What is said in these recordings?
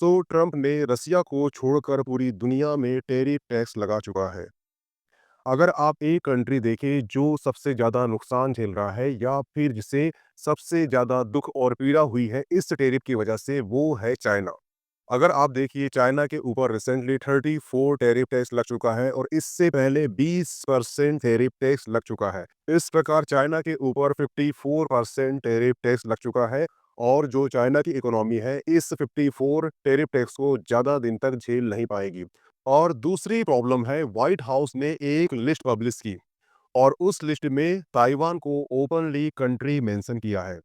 Trump ने रसिया को छोड़कर पूरी दुनिया में टैरिफ टैक्स लगा चुका है। अगर आप एक कंट्री देखें जो सबसे ज़्यादा नुकसान झेल रहा है या फिर जिसे सबसे ज़्यादा दुख और पीड़ा हुई है इस टैरिफ की वजह से, वो है चाइना। अगर आप देखिए, चाइना के ऊपर रिसेंटली 34 टैरिफ टैक्स लग चुका है और इससे पहले 20% टैरिफ टैक्स लग चुका है। इस प्रकार चाइना के ऊपर 54% टैरिफ टैक्स लग चुका है और जो चाइना की इकोनॉमी है इस 54 टैरिफ टैक्स को ज़्यादा दिन तक झेल नहीं पाएगी। और दूसरी प्रॉब्लम है, व्हाइट हाउस ने एक लिस्ट पब्लिश की और उस लिस्ट में ताइवान को ओपनली कंट्री मेंशन किया है।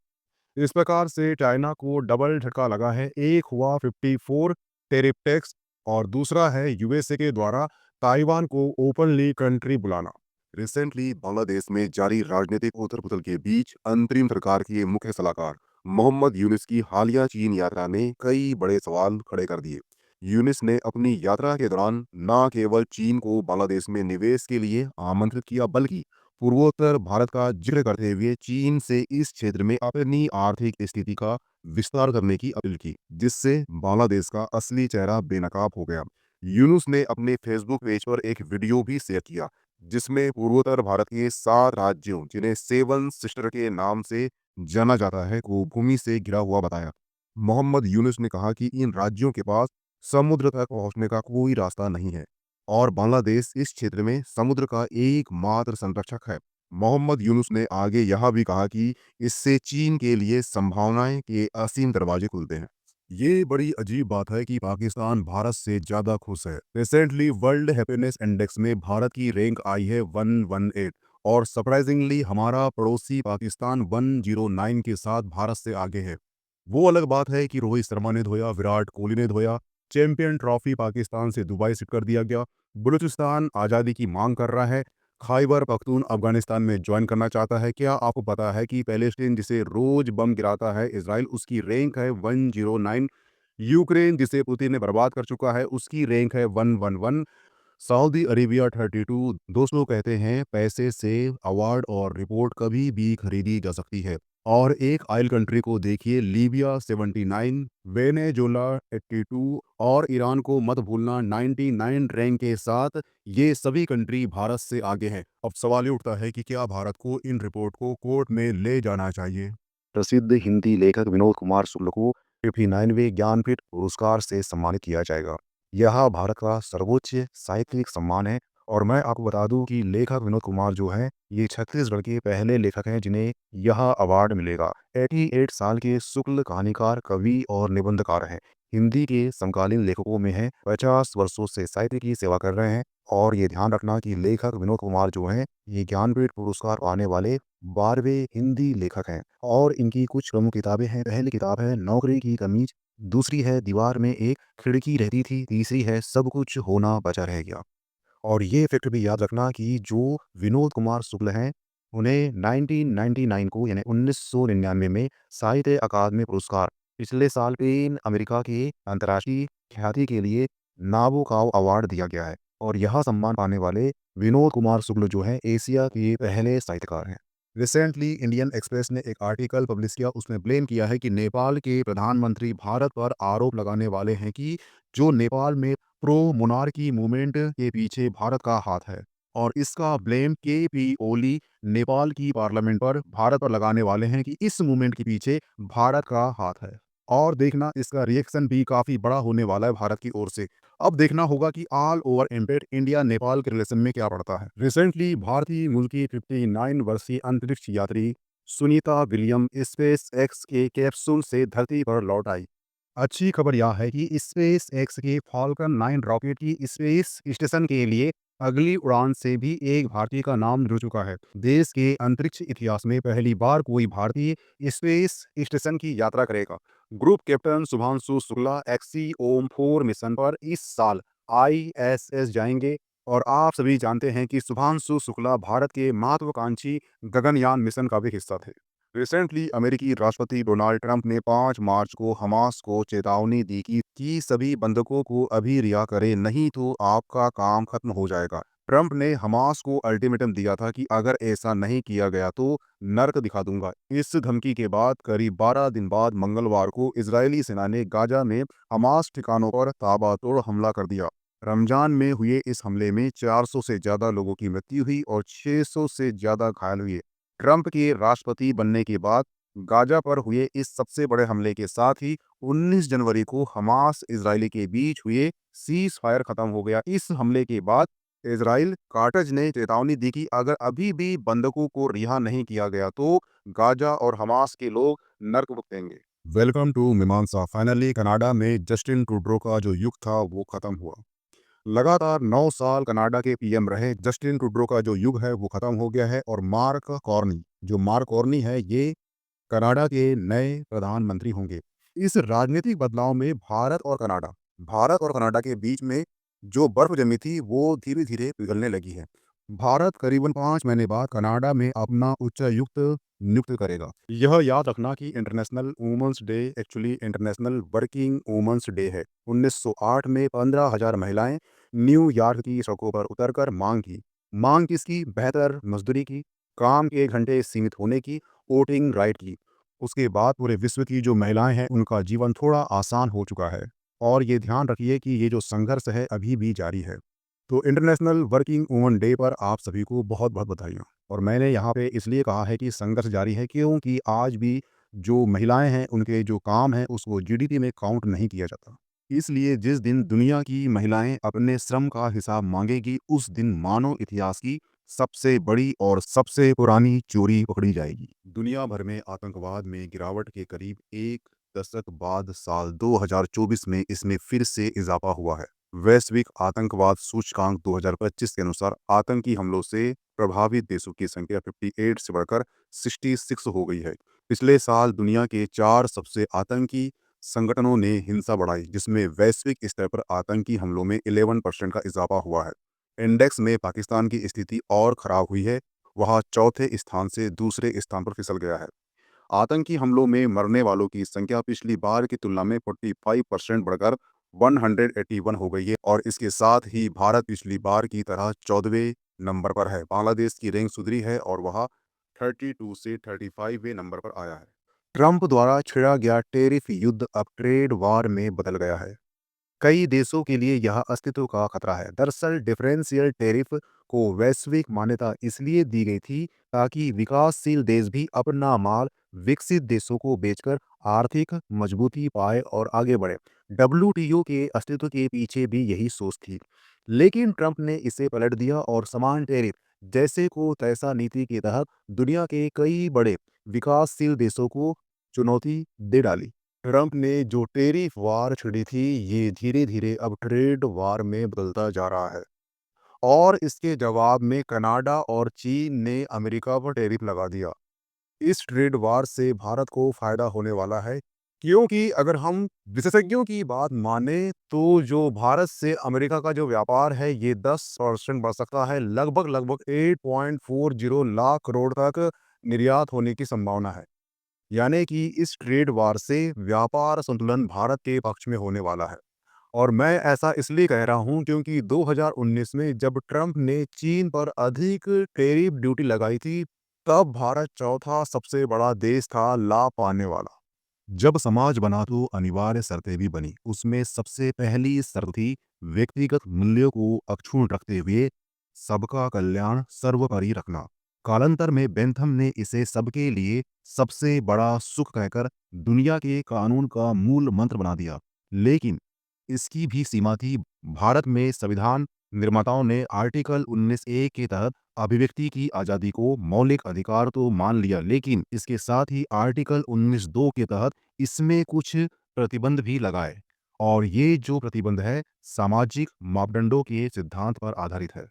इस प्रकार से चाइना को डबल झटका लगा है। एक हुआ 54 टैरिफ टैक्स और दूसरा है यूएसए के द्वारा ताइवान को ओपनली कंट्री बुलाना। रिसेंटली बांग्लादेश में जारी राजनीतिक उथल-पुथल के बीच अंतरिम सरकार के मुख्य सलाहकार मोहम्मद यूनुस की हालिया चीन यात्रा ने कई बड़े सवाल खड़े कर दिए। यूनुस ने अपनी यात्रा के दौरान न केवल चीन को बांग्लादेश में निवेश के लिए आमंत्रित किया, बल्कि पूर्वोत्तर भारत का जिक्र करते हुए चीन से इस क्षेत्र में अपनी आर्थिक स्थिति का विस्तार करने की अपील की, जिससे बांग्लादेश का असली चेहरा बेनकाब हो गया। यूनुस ने अपने फेसबुक पेज पर एक वीडियो भी शेयर किया, जिसमें पूर्वोत्तर भारत के 7 राज्यों, जिन्हें सेवन सिस्टर के नाम से जाना जाता है, को भूमि से घिरा हुआ बताया। मोहम्मद यूनुस ने कहा कि इन राज्यों के पास समुद्र तक पहुंचने का कोई रास्ता नहीं है और बांग्लादेश इस क्षेत्र में समुद्र का एकमात्र संरक्षक है। मोहम्मद यूनुस ने आगे यह भी कहा कि इससे चीन के लिए संभावनाएं के असीम दरवाजे खुलते हैं। ये बड़ी अजीब बात है कि पाकिस्तान भारत से ज्यादा खुश है। रिसेंटली वर्ल्ड हैप्पीनेस इंडेक्स में भारत की रैंक आई है 118 और सरप्राइजिंगली हमारा पड़ोसी पाकिस्तान 109 के साथ भारत से आगे है। वो अलग बात है कि रोहित शर्मा ने धोया, विराट कोहली ने धोया, चैंपियन ट्रॉफी पाकिस्तान से दुबई शिफ्ट कर दिया गया, बलूचिस्तान आज़ादी की मांग कर रहा है, खैबर पख्तून अफगानिस्तान में ज्वाइन करना चाहता है। क्या आपको पता है कि पैलेस्टीन जिसे रोज बम गिराता है इसराइल, उसकी रैंक है 109। यूक्रेन जिसे पुतिन ने बर्बाद कर चुका है उसकी रैंक है 111। Saudi Arabia 32। दोस्तों, कहते हैं पैसे से अवार्ड और रिपोर्ट कभी भी खरीदी जा सकती है। और एक आयल कंट्री को देखिए, लीबिया 79, वेनेजुला 82 और ईरान को मत भूलना 99 रैंक के साथ। ये सभी कंट्री भारत से आगे हैं। अब सवाल ये उठता है कि क्या भारत को इन रिपोर्ट को कोर्ट में ले जाना चाहिए। प्रसिद्ध हिंदी लेखक विनोद कुमार शुक्ल को 59वें ज्ञानपीठ पुरस्कार से सम्मानित किया जाएगा। यह भारत का सर्वोच्च साहित्यिक सम्मान है और मैं आपको बता दूं कि लेखक विनोद कुमार जो हैं, ये छत्तीसगढ़ के पहले लेखक हैं जिन्हें यह अवार्ड मिलेगा। 88 साल के शुक्ल कहानीकार, कवि और निबंधकार हैं। हिंदी के समकालीन लेखकों में हैं। 50 वर्षों से साहित्य की सेवा कर रहे हैं। और ये ध्यान रखना कि लेखक विनोद कुमार जो हैं, ये ज्ञानपीठ पुरस्कार पाने वाले 12वें हिंदी लेखक हैं। और इनकी कुछ प्रमुख किताबें हैं। पहली किताब है नौकरी की कमीज, दूसरी है दीवार में एक खिड़की रहती थी, तीसरी है सब कुछ होना बचा रह गया। और ये फैक्ट भी याद रखना कि जो विनोद कुमार शुक्ल हैं, उन्हें 1999 को यानी 1999 में साहित्य अकादमी पुरस्कार, पिछले साल इन अमेरिका के अंतर्राष्ट्रीय ख्याति के लिए नाबोकाव अवार्ड दिया गया है। और यह सम्मान पाने वाले विनोद कुमार शुक्ल जो हैं, एशिया के पहले साहित्यकार हैं। रिसेंटली इंडियन एक्सप्रेस ने एक आर्टिकल पब्लिश किया, उसमें ब्लेम किया है कि नेपाल के प्रधानमंत्री भारत पर आरोप लगाने वाले हैं कि जो नेपाल में प्रो मोनार्की मूवमेंट के पीछे भारत का हाथ है। और इसका ब्लेम के पी ओली नेपाल की पार्लियामेंट पर भारत पर लगाने वाले हैं कि इस मूवमेंट के पीछे भारत का हाथ है। और देखना, इसका रिएक्शन भी काफी बड़ा होने वाला है भारत की ओर से। अब देखना होगा कि all over impact India Nepal के रिलेशन में क्या पड़ता है। रिसेंटली भारतीय मूल की 59 वर्षीय अंतरिक्ष यात्री सुनीता विलियम स्पेस एक्स के कैप्सूल से धरती पर लौट आई। अच्छी खबर यह है कि स्पेस एक्स के फाल्कन 9 रॉकेट की स्पेस स्टेशन के लिए अगली उड़ान से भी एक भारतीय का नाम जुड़ चुका है। देश के अंतरिक्ष इतिहास में पहली बार कोई भारतीय स्पेस स्टेशन की यात्रा करेगा। Group captain Shubhanshu Shukla Axiom 4 mission पर इस साल आईएसएस जाएंगे। और आप सभी जानते हैं कि शुभांशु शुक्ला भारत के महत्वाकांक्षी गगनयान मिशन का भी हिस्सा थे। रिसेंटली अमेरिकी राष्ट्रपति डोनाल्ड ट्रंप ने 5 मार्च को हमास को चेतावनी दी कि सभी बंधकों को अभी रिहा करें, नहीं तो आपका काम खत्म हो जाएगा। ट्रंप ने हमास को अल्टीमेटम दिया था कि अगर ऐसा नहीं किया गया तो नर्क दिखा दूंगा। इस धमकी के बाद करीब 12 दिन बाद मंगलवार को इजरायली सेना ने गाजा में हमास ठिकानों पर ताबड़तोड़ हमला कर दिया। रमजान में हुए इस हमले में 400 से ज़्यादा लोगों की मृत्यु हुई और 600 से ज़्यादा घायल हुए। ट्रंप के राष्ट्रपति बनने के बाद गाजा पर हुए इस सबसे बड़े हमले के साथ ही 19 जनवरी को हमास इजरायली के बीच हुए सीज फायर खत्म हो गया। इस हमले के बाद इजराइल कार्टज ने चेतावनी दी कि अगर अभी भी बंधकों को रिहा नहीं किया गया तो गाजा और हमास के लोग नर्क भुगतेंगे। वेलकम टू मीमांसा। फाइनली कनाडा में जस्टिन ट्रूडो का जो युग था वो खत्म हुआ। लगातार 9 साल कनाडा के पीएम रहे जस्टिन ट्रूडो का जो युग है वो खत्म हो गया है और मार्क कॉर्नी है ये कनाडा के नए प्रधानमंत्री होंगे। इस राजनीतिक बदलाव में भारत और कनाडा के बीच में जो बर्फ जमी थी वो धीरे धीरे पिघलने लगी है। भारत करीबन 5 महीने बाद कनाडा में अपना उच्चायुक्त नियुक्त करेगा। यह याद रखना कि international women's day actually international working women's day है। 1908 में 15,000 महिलाएं न्यूयॉर्क की सड़कों पर उतरकर मांग किसकी? बेहतर मजदूरी की, काम के घंटे सीमित होने की, वोटिंग राइट की। उसके बाद पूरे विश्व की जो महिलाएं हैं उनका जीवन थोड़ा आसान हो चुका है। और ये ध्यान रखिए कि ये जो संघर्ष है अभी भी जारी है। तो इंटरनेशनल वर्किंग वुमन डे पर आप सभी को बहुत बहुत बधाइयाँ। और मैंने यहाँ पे इसलिए कहा है कि संघर्ष जारी है क्योंकि आज भी जो महिलाएं हैं उनके जो काम है उसको जीडीपी में काउंट नहीं किया जाता। इसलिए जिस दिन दुनिया की महिलाएं अपने श्रम का हिसाब मांगेगी उस दिन मानव इतिहास की सबसे बड़ी और सबसे पुरानी चोरी पकड़ी जाएगी। दुनिया भर में आतंकवाद में गिरावट के करीब एक दशक बाद साल 2024 में इसमें फिर से इजाफा हुआ है। वैश्विक आतंकवाद सूचकांक 2025 के अनुसार आतंकी हमलों से प्रभावित देशों की संख्या 58 से बढ़कर 66 हो गई है। पिछले साल दुनिया के 4 सबसे आतंकी संगठनों ने हिंसा बढ़ाई जिसमें वैश्विक स्तर पर आतंकी हमलों में 11% का इजाफा हुआ है। इंडेक्स में पाकिस्तान की स्थिति और खराब हुई है, वहां चौथे स्थान से दूसरे स्थान पर फिसल गया है। आतंकी हमलों में मरने वालों की संख्या पिछली बार की तुलना में 45% बढ़कर 181 हो गई है और इसके साथ ही भारत पिछली बार की तरह 14वें नंबर पर है। बांग्लादेश की रैंक सुधरी है और वह 32 से 35वें नंबर पर आया है। ट्रंप द्वारा छेड़ा गया टैरिफ युद्ध अब ट्रेड वार में बदल गया है। कई देशों के लिए यह अस्तित्व का खतरा है। दरअसल डिफरेंशियल टैरिफ को वैश्विक मान्यता इसलिए दी गई थी ताकि विकासशील देश भी अपना माल विकसित देशों को बेचकर आर्थिक मजबूती पाए और आगे बढ़े। डब्ल्यूटीओ के अस्तित्व के पीछे भी यही सोच थी। लेकिन ट्रंप ने इसे पलट दिया और समान टैरिफ जैसे को तैसा नीति के तहत दुनिया के कई बड़े विकासशील देशों को चुनौती दे डाली। ट्रंप ने जो टैरिफ वार छिड़ी थी ये धीरे धीरे अब ट्रेड वार में बदलता जा रहा है और इसके जवाब में कनाडा और चीन ने अमेरिका पर टैरिफ लगा दिया। इस ट्रेड वार से भारत को फायदा होने वाला है क्योंकि अगर हम विशेषज्ञों की बात माने तो जो भारत से अमेरिका का जो व्यापार है ये 10% बढ़ सकता है। लगभग लगभग 8.40 लाख करोड़ तक निर्यात होने की संभावना है। यानी कि इस ट्रेड वार से व्यापार संतुलन भारत के पक्ष में होने वाला है। और मैं ऐसा इसलिए कह रहा हूं क्योंकि 2019 में जब ट्रंप ने चीन पर अधिक टैरिफ ड्यूटी लगाई थी तब भारत चौथा सबसे बड़ा देश था लाभ पाने वाला। जब समाज बना तो अनिवार्य शर्तें भी बनी। उसमें सबसे पहली शर्त थी व्यक्तिगत मूल्यों को अक्षुण्ण रखते हुए सबका कल्याण सर्वोपरि रखना। कालांतर में बेंथम ने इसे सबके लिए सबसे बड़ा सुख कहकर दुनिया के कानून का मूल मंत्र बना दिया। लेकिन इसकी भी सीमा थी। भारत में संविधान निर्माताओं ने आर्टिकल 19A के तहत अभिव्यक्ति की आज़ादी को मौलिक अधिकार तो मान लिया, लेकिन इसके साथ ही आर्टिकल 19(2) के तहत इसमें कुछ प्रतिबंध भी लगाए। और ये जो प्रतिबंध है सामाजिक मापदंडों के सिद्धांत पर आधारित है।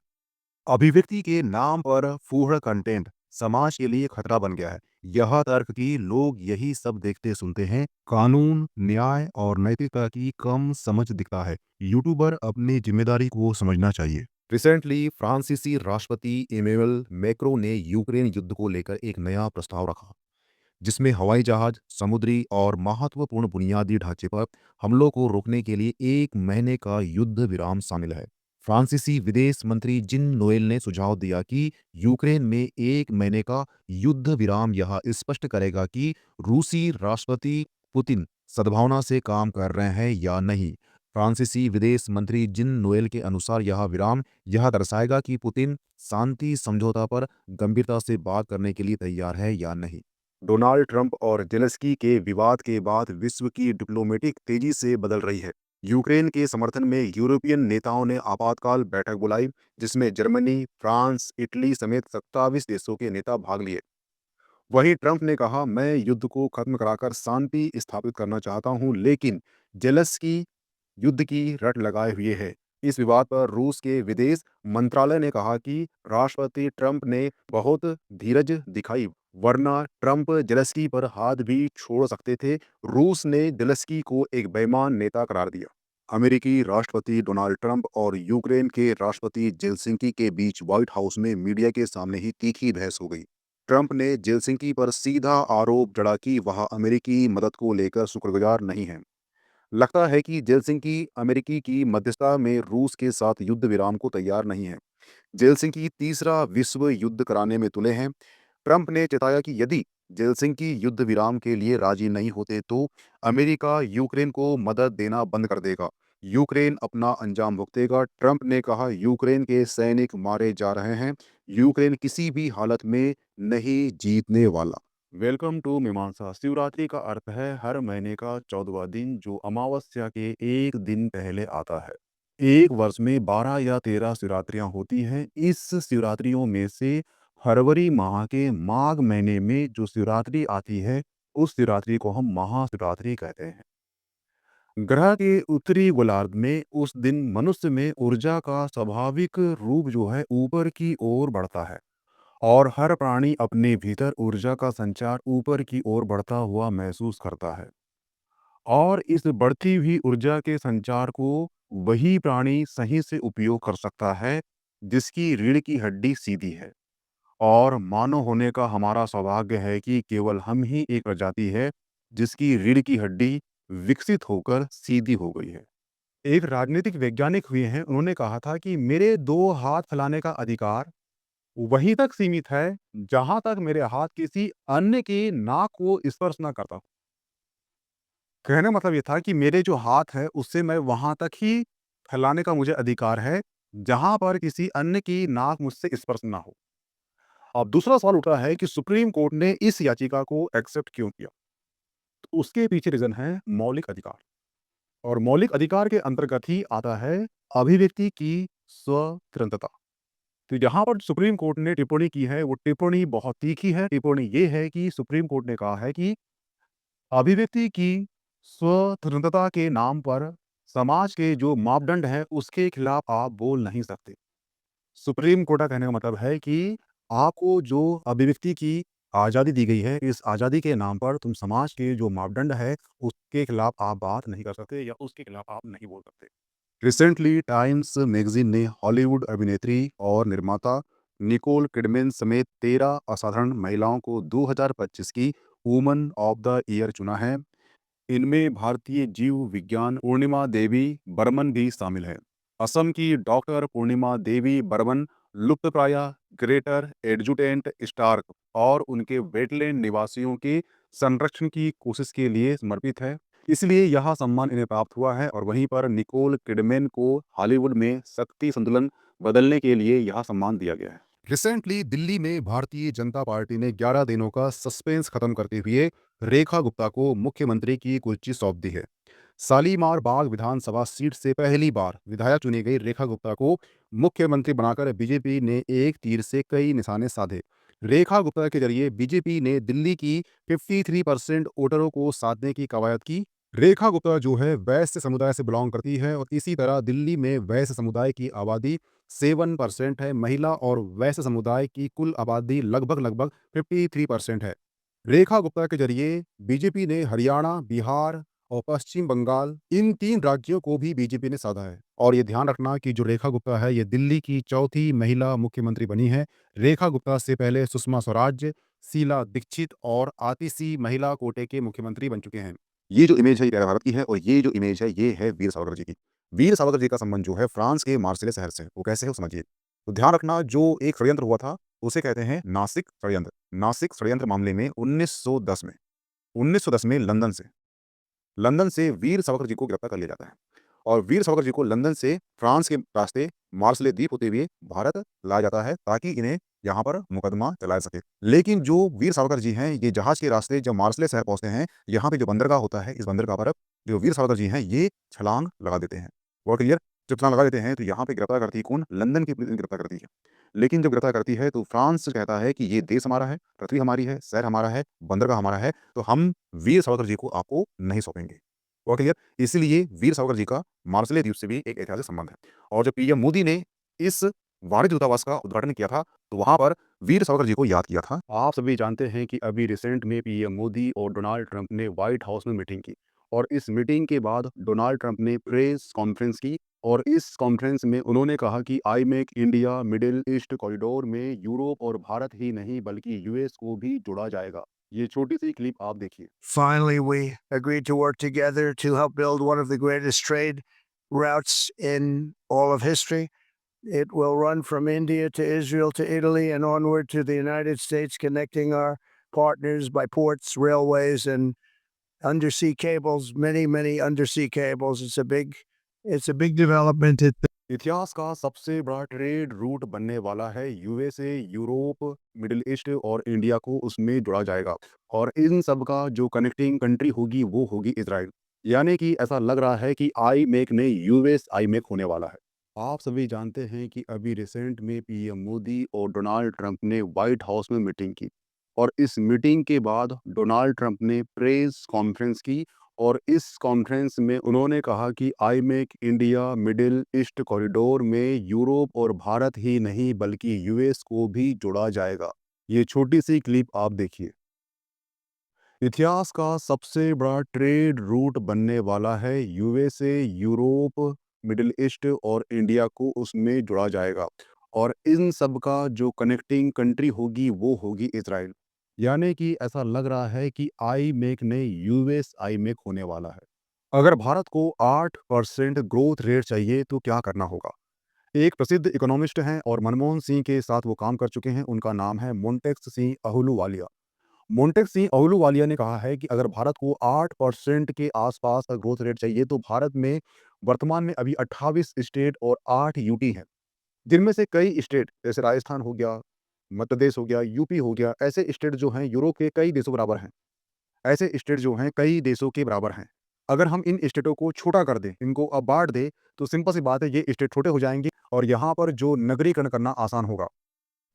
अभिव्यक्ति के नाम पर फूहड़ कंटेंट समाज के लिए खतरा बन गया है। यह तर्क कि लोग यही सब देखते सुनते हैं, कानून, न्याय और नैतिकता की कम समझ दिखता है। यूट्यूबर अपनी जिम्मेदारी को समझना चाहिए। रिसेंटली फ्रांसीसी राष्ट्रपति इमैनुअल मैक्रों ने यूक्रेन युद्ध को लेकर एक नया प्रस्ताव रखा जिसमें हवाई जहाज, समुद्री और महत्वपूर्ण बुनियादी ढांचे पर हमलों को रोकने के लिए 1 महीने का युद्ध विराम शामिल है। फ्रांसीसी विदेश मंत्री जिन नोएल ने सुझाव दिया कि यूक्रेन में 1 महीने का युद्ध विराम यह स्पष्ट करेगा कि रूसी राष्ट्रपति पुतिन सद्भावना से काम कर रहे हैं या नहीं। फ्रांसीसी विदेश मंत्री जिन नोएल के अनुसार यह विराम यह दर्शाएगा कि पुतिन शांति समझौता पर गंभीरता से बात करने के लिए तैयार है या नहीं। डोनाल्ड ट्रंप और जेलेंस्की के विवाद के बाद विश्व की डिप्लोमेटिक तेजी से बदल रही है। यूक्रेन के समर्थन में यूरोपियन नेताओं ने आपातकाल बैठक बुलाई, जिसमें जर्मनी, फ्रांस, इटली समेत 27 देशों के नेता भाग लिए। वहीं ट्रंप ने कहा, मैं युद्ध को खत्म कराकर शांति स्थापित करना चाहता हूं, लेकिन जेलेंस्की युद्ध की रट लगाए हुए है। इस विवाद पर रूस के विदेश मंत्रालय ने कहा कि राष्ट्रपति ट्रंप ने बहुत धीरज दिखाई, वरना ट्रंप जेलेंस्की पर हाथ भी छोड़ सकते थे। रूस ने जेलेंस्की को एक बेईमान नेता करार दिया। अमेरिकी राष्ट्रपति डोनाल्ड ट्रंप और यूक्रेन के राष्ट्रपति जेलेंस्की के बीच व्हाइट हाउस में मीडिया के सामने ही तीखी बहस हो गई। ट्रंप ने जेलेंस्की पर सीधा आरोप जड़ा कि वह अमेरिकी मदद को लेकर शुक्रगुजार नहीं है। लगता है कि जेलेंस्की अमेरिकी की मध्यस्थता में रूस के साथ युद्ध विराम को तैयार नहीं है। जेलेंस्की तीसरा विश्व युद्ध कराने में तुले हैं। ट्रंप ने चेताया कि यदि जेलेंस्की युद्ध विराम के लिए राजी नहीं होते तो अमेरिका यूक्रेन को मदद देना बंद कर देगा। यूक्रेन अपना अंजाम भुगतेगा। ट्रंप ने कहा, यूक्रेन के सैनिक मारे जा रहे हैं। यूक्रेन किसी भी हालत में नहीं जीतने वाला। वेलकम टू मीमांसा। शिवरात्रि का अर्थ है हर महीने का 14वां दिन, जो अमावस्या के एक दिन पहले आता है। एक वर्ष में 12 या 13 शिवरात्रियां होती हैं। इस शिवरात्रियों में से फरवरी माह के माघ महीने में जो शिवरात्रि आती है, उस शिवरात्रि को हम महाशिवरात्रि कहते हैं। ग्रह के उत्तरी गोलार्ध में उस दिन मनुष्य में ऊर्जा का स्वाभाविक रूप जो है ऊपर की ओर बढ़ता है, और हर प्राणी अपने भीतर ऊर्जा का संचार ऊपर की ओर बढ़ता हुआ महसूस करता है। और इस बढ़ती हुई ऊर्जा के संचार को वही प्राणी सही से उपयोग कर सकता है जिसकी रीढ़ की हड्डी सीधी है। और मानव होने का हमारा सौभाग्य है कि केवल हम ही एक प्रजाति है जिसकी रीढ़ की हड्डी विकसित होकर सीधी हो गई है। एक राजनीतिक वैज्ञानिक हुए हैं, उन्होंने कहा था कि मेरे दो हाथ फैलाने का अधिकार वहीं तक सीमित है जहां तक मेरे हाथ किसी अन्य की नाक को स्पर्श ना करता हो। कहने का मतलब ये था कि मेरे जो हाथ है उससे मैं वहां तक ही फैलाने का मुझे अधिकार है जहां पर किसी अन्य की नाक मुझसे स्पर्श ना हो। अब दूसरा सवाल उठा है कि सुप्रीम कोर्ट ने इस याचिका को एक्सेप्ट क्यों किया। तो उसके पीछे रीजन है मौलिक अधिकार, और मौलिक अधिकार के अंतर्गत ही आता है अभिव्यक्ति की स्वतंत्रता। तो यहाँ पर सुप्रीम कोर्ट ने टिप्पणी की है, वो टिप्पणी बहुत तीखी है। टिप्पणी ये है कि सुप्रीम कोर्ट ने कहा है कि अभिव्यक्ति की स्वतंत्रता के नाम पर समाज के जो मापदंड हैं उसके खिलाफ आप बोल नहीं सकते। सुप्रीम कोर्ट का कहने का मतलब है कि आपको जो अभिव्यक्ति की आज़ादी दी गई है, इस आज़ादी के नाम पर तुम समाज के जो मापदंड है उसके खिलाफ आप बात नहीं कर सकते या उसके खिलाफ आप नहीं बोल सकते। रिसेंटली टाइम्स मैगजीन ने हॉलीवुड अभिनेत्री और निर्माता निकोल किडमैन समेत 13 असाधारण महिलाओं को 2025 की वुमन ऑफ द ईयर चुना है। इनमें भारतीय जीव विज्ञान पूर्णिमा देवी बर्मन भी शामिल है। असम की डॉक्टर पूर्णिमा देवी बर्मन लुप्तप्राय ग्रेटर एडजुटेंट स्टार्क और उनके वेटलैंड निवासियों के संरक्षण की कोशिश के लिए समर्पित है, इसलिए यह सम्मान इन्हें प्राप्त हुआ है। और वहीं पर निकोल किडमैन को हॉलीवुड में शक्ति संतुलन बदलने के लिए यह सम्मान दिया गया है। रिसेंटली दिल्ली में भारतीय जनता पार्टी ने 11 दिनों का सस्पेंस खत्म करते हुए रेखा गुप्ता को मुख्यमंत्री की कुर्सी सौंप दी है। शालीमार बाग विधानसभा सीट से पहली बार विधायक चुनी गई रेखा गुप्ता को मुख्यमंत्री बनाकर बीजेपी ने एक तीर से कई निशाने साधे। रेखा गुप्ता के जरिए बीजेपी ने दिल्ली की 53% वोटरों को साधने की कवायद की। रेखा गुप्ता जो है वैश्य समुदाय से बिलोंग करती है, और इसी तरह दिल्ली में वैश्य समुदाय की आबादी 7% है। महिला और वैश्य समुदाय की कुल आबादी लगभग लगभग 53% है। रेखा गुप्ता के जरिए बीजेपी ने हरियाणा, बिहार और पश्चिम बंगाल, इन 3 राज्यों को भी बीजेपी ने साधा है। और ये ध्यान रखना कि जो रेखा गुप्ता है ये दिल्ली की चौथी महिला मुख्यमंत्री बनी है। रेखा गुप्ता से पहले सुषमा स्वराज, शीला दीक्षित और आतिशी महिला कोटे के मुख्यमंत्री बन चुके हैं। ये जो इमेज है ये प्यारे भारत की है, और ये जो इमेज है ये है वीर सावरकर जी की। वीर सावरकर जी का संबंध जो है फ्रांस के मार्सिले शहर से, वो कैसे है वो समझिए। तो ध्यान रखना, जो एक षड्यंत्र हुआ था उसे कहते हैं नासिक षड्यंत्र। नासिक षड्यंत्र मामले में 1910 में लंदन से वीर सावरकर जी को गिरफ्तार कर लिया जाता है और वीर सावरकर जी को लंदन से फ्रांस के रास्ते मार्सले द्वीप होते हुए भारत लाया जाता है ताकि इन्हें यहाँ पर मुकदमा चलाया सके। लेकिन जो वीर सावरकर जी हैं, ये जहाज के रास्ते जब मार्सले शहर पहुंचते हैं, यहाँ पे जो बंदरगाह होता है, इस बंदरगाह पर जो वीर सावरकर जी हैं ये छलांग लगा देते हैं। बहुत क्लियर। जब छलांग लगा देते हैं तो यहाँ पे गिरफ्तार करती है कौन? लंदन की पुलिस इन्हें गिरफ्तार करती है। लेकिन जब गिरफ्तार करती है तो फ्रांस कहता है कि ये देश हमारा है, पृथ्वी हमारी है, शहर हमारा है, बंदरगाह हमारा है, तो हम वीर सावरकर जी को आपको नहीं सौंपेंगे। बहुत क्लियर। इसीलिए वीर सावरकर जी का मार्सले द्वीप से भी एक ऐतिहासिक संबंध है। और जब पीएम मोदी ने इस वाणिज्य दूतावास का उद्घाटन किया था, तो वहां पर वीर सावरकर जी को याद किया था। आप सभी जानते हैं कि अभी रिसेंट में पीएम मोदी और डोनाल्ड ट्रंप ने व्हाइट हाउस में मीटिंग की और इस मीटिंग के बाद डोनाल्ड ट्रंप ने प्रेस कॉन्फ्रेंस की और इस कॉन्फ्रेंस में उन्होंने कहा कि I make India middle east corridor में यूरोप और भारत ही नहीं बल्कि यूएस को भी जोड़ा जाएगा। ये छोटी सी क्लिप आप देखिए। Finally, we agreed to work together to help build one of the greatest trade routes in all of history. It will run from India to Israel to Italy and onward to the United States, connecting our partners by ports, railways, and undersea cables. Many, many undersea cables. It's a big development. इतिहास का सबसे बड़ा trade route बनने वाला है। USA, Europe, middle east और India को उसमें जोड़ा जाएगा और इन सब का जो कनेक्टिंग कंट्री होगी वो होगी इजराइल। यानी कि ऐसा लग रहा है कि आई मेक ने यूएस आई मेक होने वाला है। आप सभी जानते हैं कि अभी रिसेंट में पीएम मोदी और डोनाल्ड ट्रंप ने व्हाइट हाउस में मीटिंग की और इस मीटिंग के बाद डोनाल्ड ट्रंप ने प्रेस कॉन्फ्रेंस की और इस कॉन्फ्रेंस में उन्होंने कहा कि I make India middle east corridor में यूरोप और भारत ही नहीं बल्कि यूएस को भी जोड़ा जाएगा। ये छोटी सी क्लिप आप देखिए। इतिहास का सबसे बड़ा ट्रेड रूट बनने वाला है। यूएसए, यूरोप, मिडिल ईस्ट और इंडिया को उसमें जोड़ा जाएगा और इन सब का जो कनेक्टिंग कंट्री होगी वो होगी इजराइल। यानी कि ऐसा लग रहा है कि आई मेक ने यूएस आई मेक होने वाला है। अगर भारत को 8% ग्रोथ रेट चाहिए तो क्या करना होगा? एक प्रसिद्ध इकोनॉमिस्ट हैं और मनमोहन सिंह के साथ वो काम कर चुके हैं। उनका नाम है मोंटेक्स सिंह अहलूवालिया। मोंटेक्स सिंह अहलूवालिया ने कहा है कि अगर भारत को 8% के आसपास का ग्रोथ रेट चाहिए तो भारत में वर्तमान में अभी 28 स्टेट और 8 यूटी हैं, जिनमें से कई स्टेट जैसे राजस्थान हो गया, मध्य प्रदेश हो गया, यूपी हो गया, ऐसे स्टेट जो हैं यूरोप के कई देशों बराबर हैं। ऐसे स्टेट जो हैं कई देशों के बराबर हैं। अगर हम इन स्टेटों को छोटा कर दें, इनको अब बाँट दें, तो सिंपल सी बात है ये स्टेट छोटे हो जाएँगे और यहाँ पर जो नगरीकरण करना आसान होगा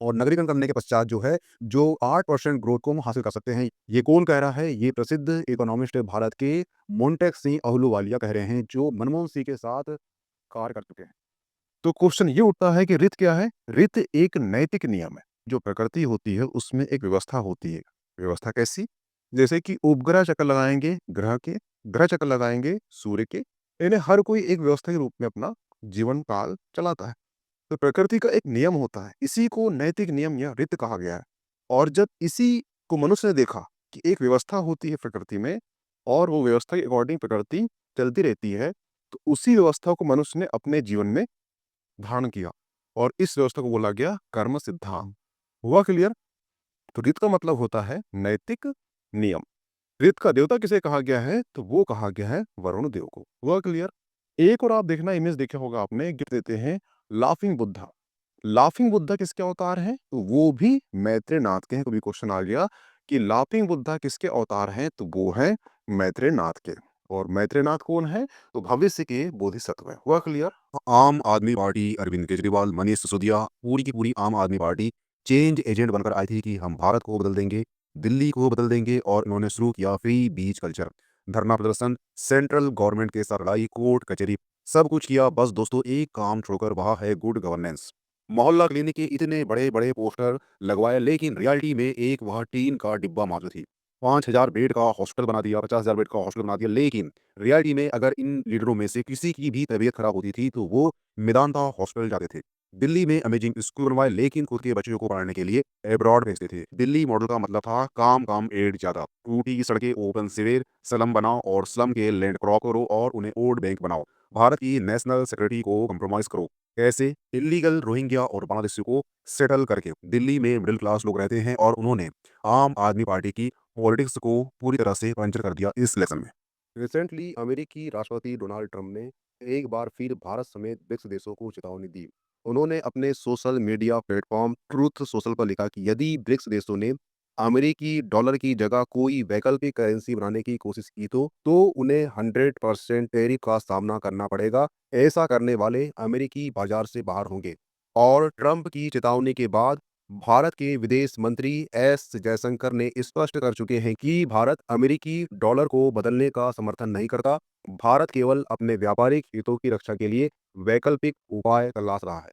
और नगरीकरण करने के पश्चात जो है, जो 8% ग्रोथ को हम हासिल कर सकते हैं। ये कौन कह रहा है? ये प्रसिद्ध इकोनॉमिस्ट भारत के मोंटेक सिंह अहलूवालिया कह रहे हैं, जो मनमोहन सिंह के साथ कार्य कर चुके हैं। तो क्वेश्चन ये उठता है कि रित क्या है? रित एक नैतिक नियम है। जो प्रकृति होती है उसमें एक व्यवस्था होती है। व्यवस्था कैसी? जैसे कि उपग्रह चक्कर लगाएँगे ग्रह के, ग्रह चक्कर लगाएँगे सूर्य के। इन्हें हर कोई एक व्यवस्था के रूप में अपना जीवन काल चलाता है। तो प्रकृति का एक नियम होता है, इसी को नैतिक नियम या रित कहा गया है। और जब इसी को मनुष्य ने देखा कि एक व्यवस्था होती है प्रकृति में और वो व्यवस्था के अकॉर्डिंग प्रकृति चलती रहती है, तो उसी व्यवस्था को मनुष्य ने अपने जीवन में धारण किया और इस व्यवस्था को बोला गया कर्म सिद्धांत। हुआ क्लियर? तो रित का मतलब होता है नैतिक नियम। रित का देवता किसे कहा गया है? तो वो कहा गया है वरुण देव को। हुआ क्लियर? एक और आप देखना, इमेज देखा होगा आपने, गिफ्ट देते हैं लाफिंग बुद्धा। लाफिंग बुद्धा किसके अवतार हैं? तो वो भी मैत्रेयनाथ के हैं। कभी क्वेश्चन आ गया कि लाफिंग बुद्धा किसके अवतार हैं? तो वो है मैत्रेयनाथ के। और मैत्रेयनाथ कौन है? तो भविष्य के बोधिसत्व है। हुआ क्लियर? आम आदमी पार्टी, अरविंद केजरीवाल, मनीष सिसोदिया, पूरी की पूरी आम आदमी पार्टी चेंज एजेंट बनकर आई थी कि हम भारत को बदल देंगे, दिल्ली को बदल देंगे और इन्होंने शुरू किया फ्री बीच कल्चर। धरना प्रदर्शन, सेंट्रल गवर्नमेंट के साथ लड़ाई, कोर्ट कचहरी, सब कुछ किया। बस दोस्तों एक काम छोड़कर, वह है गुड गवर्नेंस। मोहल्ला क्लिनिक के इतने बड़े बड़े पोस्टर लगवाए, लेकिन रियलिटी में एक वह टीन का डिब्बा मात्र थी। 5000 बेड का हॉस्पिटल बना दिया, 50,000 बेड का हॉस्पिटल बना दिया, लेकिन रियलिटी में अगर इन लीडरों में से किसी की भी तबीयत खराब होती थी तो वो मेदांता हॉस्पिटल जाते थे। दिल्ली में अमेजिंग स्कूल बनवाए, लेकिन खुद के बच्चों को पढ़ाने के लिए एब्रॉड भेजते थे। दिल्ली मॉडल का मतलब था काम काम एड ज्यादा। टूटी की सड़कें ओपन सीवेज, स्लम बनाओ और स्लम के लैंड क्रॉ करो और उन्हें वोट बैंक बनाओ। भारत की नेशनल सिक्योरिटी को कंप्रोमाइज करो। कैसे? इलीगल रोहिंग्या और बांग्लादेशियों को सेटल करके। दिल्ली में मिडिल क्लास लोग रहते हैं और उन्होंने आम आदमी पार्टी की पॉलिटिक्स को पूरी तरह से पंचर कर दिया इस इलेक्शन में। रिसेंटली अमेरिकी राष्ट्रपति डोनाल्ड ट्रंप ने एक बार फिर भारत समेत ब्रिक्स देशों को चेतावनी दी। उन्होंने अपने social media platform truth social पर लिखा कि यदि ब्रिक्स देशों ने अमेरिकी डॉलर की जगह कोई वैकल्पिक करेंसी बनाने की कोशिश की तो उन्हें 100% टैरिफ का सामना करना पड़ेगा। ऐसा करने वाले अमेरिकी बाजार से बाहर होंगे। और ट्रंप की चेतावनी के बाद भारत के विदेश मंत्री एस जयशंकर ने स्पष्ट कर चुके हैं कि भारत अमेरिकी डॉलर को बदलने का समर्थन नहीं करता। भारत केवल अपने व्यापारिक हितों की रक्षा के लिए वैकल्पिक उपाय तलाश रहा है।